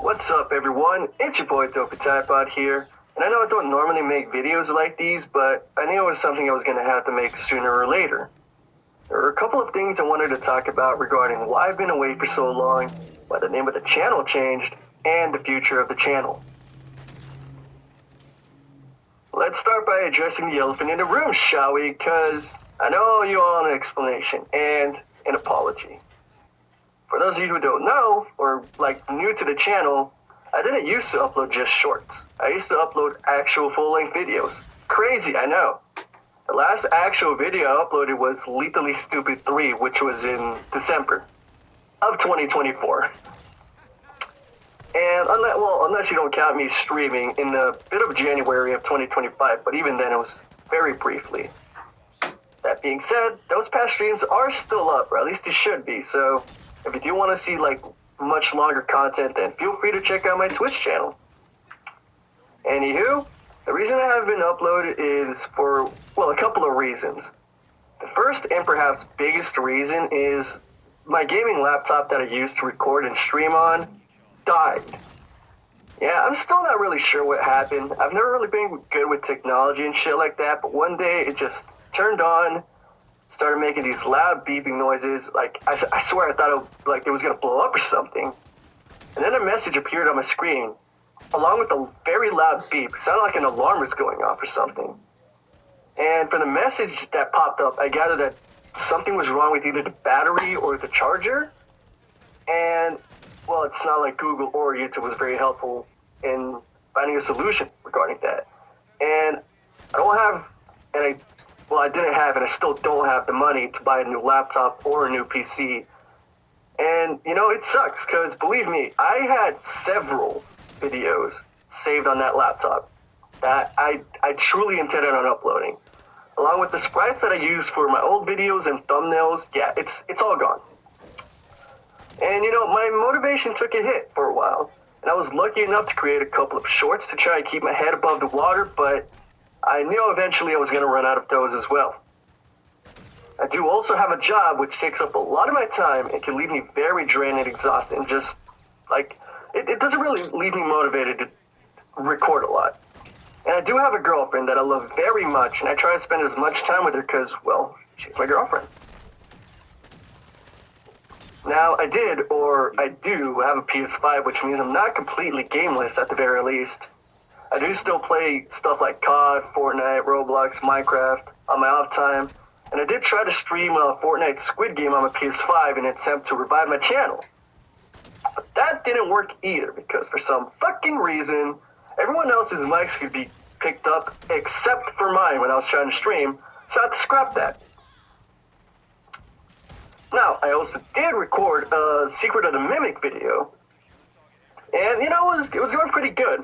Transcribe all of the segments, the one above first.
What's up, everyone? It's your boy Dopey here, and I know I don't normally make videos like these, but I knew it was something I was going to have to make sooner or later. There are a couple of things I wanted to talk about regarding why I've been away for so long, why the name of the channel changed, and the future of the channel. Let's start by addressing the elephant in the room, shall we? Because I know you all want an explanation and an apology. For those of you who don't know, or new to the channel, I didn't used to upload just shorts. I used to upload actual full-length videos. Crazy, I know. The last actual video I uploaded was Lethally Stupid 3, which was in December of 2024. And unless you don't count me streaming in the bit of January of 2025, but even then it was very briefly. That being said, those past streams are still up, or at least they should be, so if you do want to see much longer content, then feel free to check out my Twitch channel. Anywho, the reason I haven't been uploaded is for, a couple of reasons. The first and perhaps biggest reason is my gaming laptop that I used to record and stream on died. Yeah, I'm still not really sure what happened. I've never really been good with technology and shit like that, but one day it just turned on, started making these loud beeping noises. I swear I thought it was going to blow up or something. And then a message appeared on my screen, along with a very loud beep. It sounded like an alarm was going off or something. And from the message that popped up, I gathered that something was wrong with either the battery or the charger. And, it's not like Google or YouTube was very helpful in finding a solution regarding that. And I didn't have, and I still don't have the money to buy a new laptop or a new PC. And, it sucks, because believe me, I had several videos saved on that laptop that I truly intended on uploading. Along with the sprites that I used for my old videos and thumbnails, yeah, it's all gone. And, my motivation took a hit for a while. And I was lucky enough to create a couple of shorts to try and keep my head above the water, but I knew eventually I was going to run out of those as well. I do also have a job which takes up a lot of my time and can leave me very drained and exhausted, and just, it doesn't really leave me motivated to record a lot. And I do have a girlfriend that I love very much, and I try to spend as much time with her because, she's my girlfriend. Now, I do have a PS5, which means I'm not completely gameless at the very least. I do still play stuff like COD, Fortnite, Roblox, Minecraft on my off time, and I did try to stream a Fortnite Squid Game on my PS5 in an attempt to revive my channel. But that didn't work either, because for some fucking reason, everyone else's mics could be picked up except for mine when I was trying to stream, so I had to scrap that. Now, I also did record a Secret of the Mimic video, and it was going pretty good.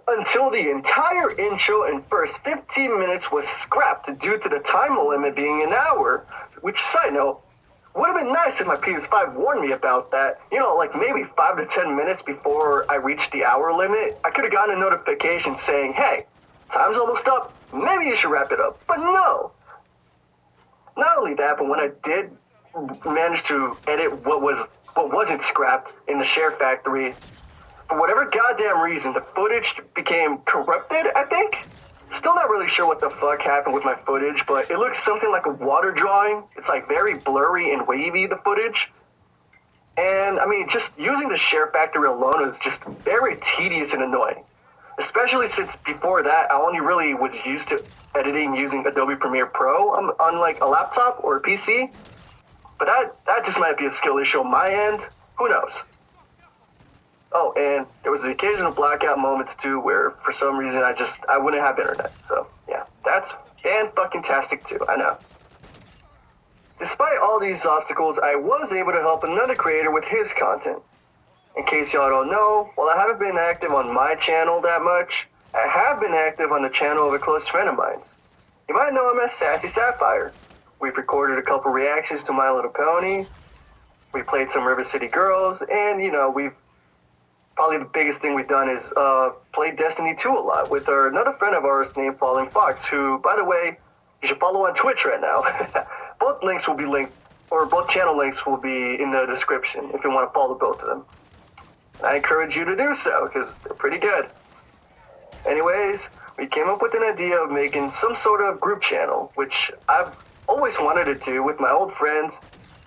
Until the entire intro and first 15 minutes was scrapped due to the time limit being an hour, which, side note, would have been nice if my PS5 warned me about that. Maybe 5 to 10 minutes before I reached the hour limit, I could have gotten a notification saying, hey, time's almost up, maybe you should wrap it up. But no. Not only that, but when I did manage to edit what wasn't scrapped in the Share Factory, for whatever goddamn reason, the footage became corrupted, I think. Still not really sure what the fuck happened with my footage, but it looks something like a water drawing. It's very blurry and wavy, the footage. And, just using the Share Factory alone is just very tedious and annoying. Especially since before that, I only really was used to editing using Adobe Premiere Pro on a laptop or a PC. But that just might be a skill issue on my end. Who knows? Oh, and there was the occasional blackout moments too where for some reason I wouldn't have internet. So yeah, that's fan-fucking-tastic too, I know. Despite all these obstacles, I was able to help another creator with his content. In case y'all don't know, while I haven't been active on my channel that much, I have been active on the channel of a close friend of mine. You might know him as SassySaphire. We've recorded a couple reactions to My Little Pony. We played some River City Girls, and we've probably the biggest thing we've done is play Destiny 2 a lot with another friend of ours named FallenFox, who, by the way, you should follow on Twitch right now. Both links will be linked, or both channel links will be in the description if you want to follow both of them. I encourage you to do so, because they're pretty good. Anyways, we came up with an idea of making some sort of group channel, which I've always wanted to do with my old friends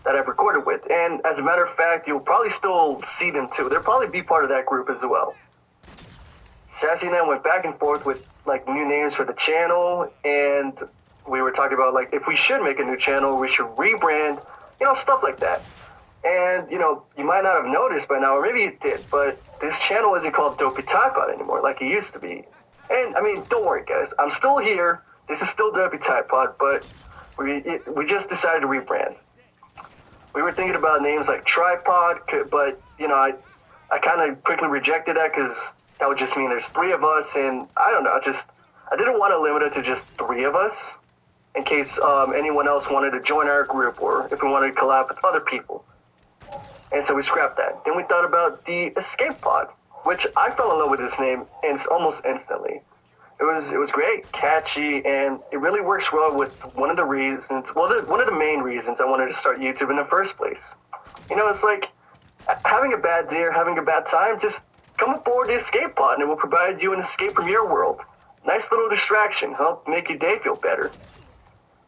that I've recorded with. And as a matter of fact, you'll probably still see them too. They'll probably be part of that group as well. Sassy and I went back and forth with like new names for the channel, and we were talking about like if we should make a new channel, we should rebrand, stuff like that. And you might not have noticed by now, or maybe you did, but this channel isn't called Dopey Typod anymore like it used to be. And I mean, don't worry guys, I'm still here. This is still Dopey Typod, but we just decided to rebrand. We were thinking about names like Tripod, but I kind of quickly rejected that because that would just mean there's three of us, and I don't know, I didn't want to limit it to just three of us in case anyone else wanted to join our group or if we wanted to collab with other people. And so we scrapped that. Then we thought about the Escape Pod, which I fell in love with this name and almost instantly. It was great, catchy, and it really works well with one of the main reasons I wanted to start YouTube in the first place. It's like having a bad day or having a bad time, just come aboard the Escape Pod and it will provide you an escape from your world. Nice little distraction, help make your day feel better.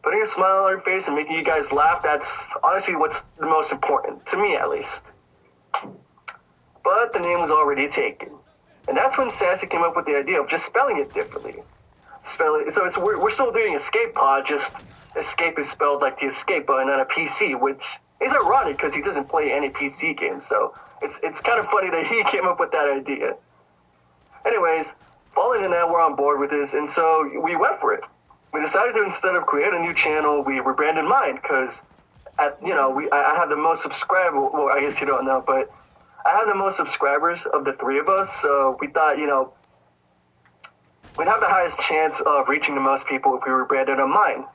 Putting a smile on your face and making you guys laugh, that's honestly what's the most important, to me at least. But the name was already taken. And that's when Sassy came up with the idea of just spelling it differently. We're still doing Escape Pod, just escape is spelled like the escape button on a PC, which is ironic because he doesn't play any PC games, so it's kind of funny that he came up with that idea. Anyways, Fallen and I were on board with this, and so we went for it. We decided to, instead of create a new channel, we rebranded mine, because I have the most subscribers, well, I guess you don't know, but I have the most subscribers of the three of us, so we thought, we'd have the highest chance of reaching the most people if we rebranded on mine.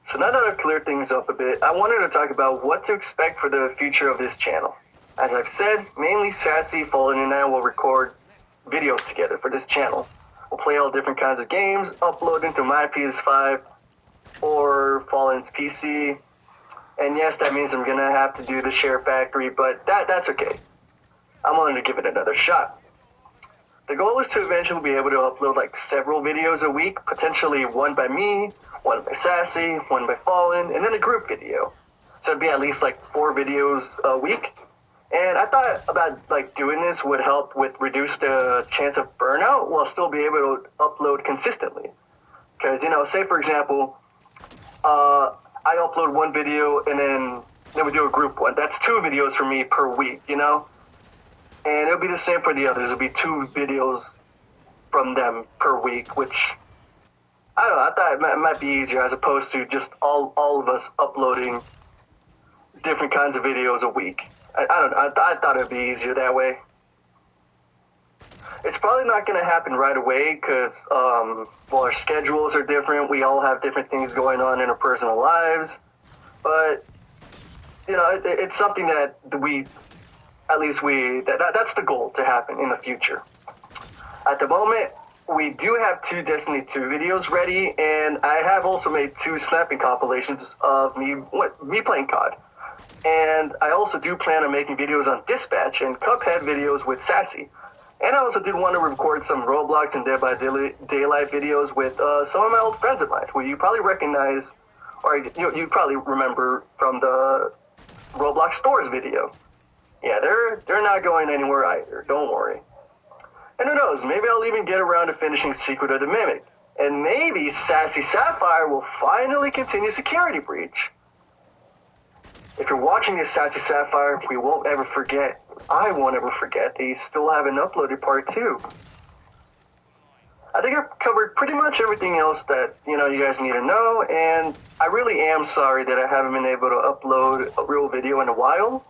So now that I've cleared things up a bit, I wanted to talk about what to expect for the future of this channel. As I've said, mainly Sassy, Fallen, and I will record videos together for this channel. We'll play all different kinds of games, upload into my PS5 or Fallen's PC. And yes, that means I'm going to have to do the Share Factory, but that's okay. I'm willing to give it another shot. The goal is to eventually be able to upload like several videos a week, potentially one by me, one by Sassy, one by Fallen, and then a group video. So it'd be at least like 4 videos a week. And I thought about like doing this would help with reduce the chance of burnout while still be able to upload consistently. Because, say for example, I upload one video and then we do a group one. That's 2 videos for me per week, And it'll be the same for the others. It'll be 2 videos from them per week, which, I don't know, I thought it might be easier as opposed to just all of us uploading different kinds of videos a week. I don't know, I thought it'd be easier that way. It's probably not going to happen right away because, our schedules are different. We all have different things going on in our personal lives. But, it's something that that's the goal to happen in the future. At the moment, we do have 2 Destiny 2 videos ready, and I have also made 2 snapping compilations of me playing COD. And I also do plan on making videos on Dispatch and Cuphead videos with Sassy. And I also did want to record some Roblox and Dead by Daylight videos with some of my old friends of mine, who you probably recognize, or you probably remember from the Roblox Stores video. Yeah, they're not going anywhere either, don't worry. And who knows, maybe I'll even get around to finishing Secret of the Mimic. And maybe SassySaphire will finally continue Security Breach. If you're watching this, SassySaphire, we won't ever forget. I won't ever forget that you still haven't uploaded part 2. I think I've covered pretty much everything else that, you guys need to know, and I really am sorry that I haven't been able to upload a real video in a while.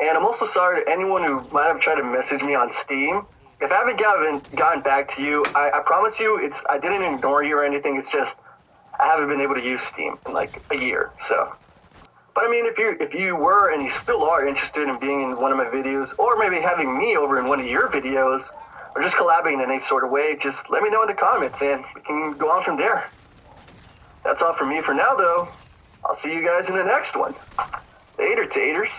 And I'm also sorry to anyone who might have tried to message me on Steam. If I haven't gotten back to you, I promise you, I didn't ignore you or anything, it's just I haven't been able to use Steam in like a year, so. But I mean, if you were and you still are interested in being in one of my videos, or maybe having me over in one of your videos, or just collabing in any sort of way, just let me know in the comments and we can go on from there. That's all from me for now, though. I'll see you guys in the next one. Later, taters.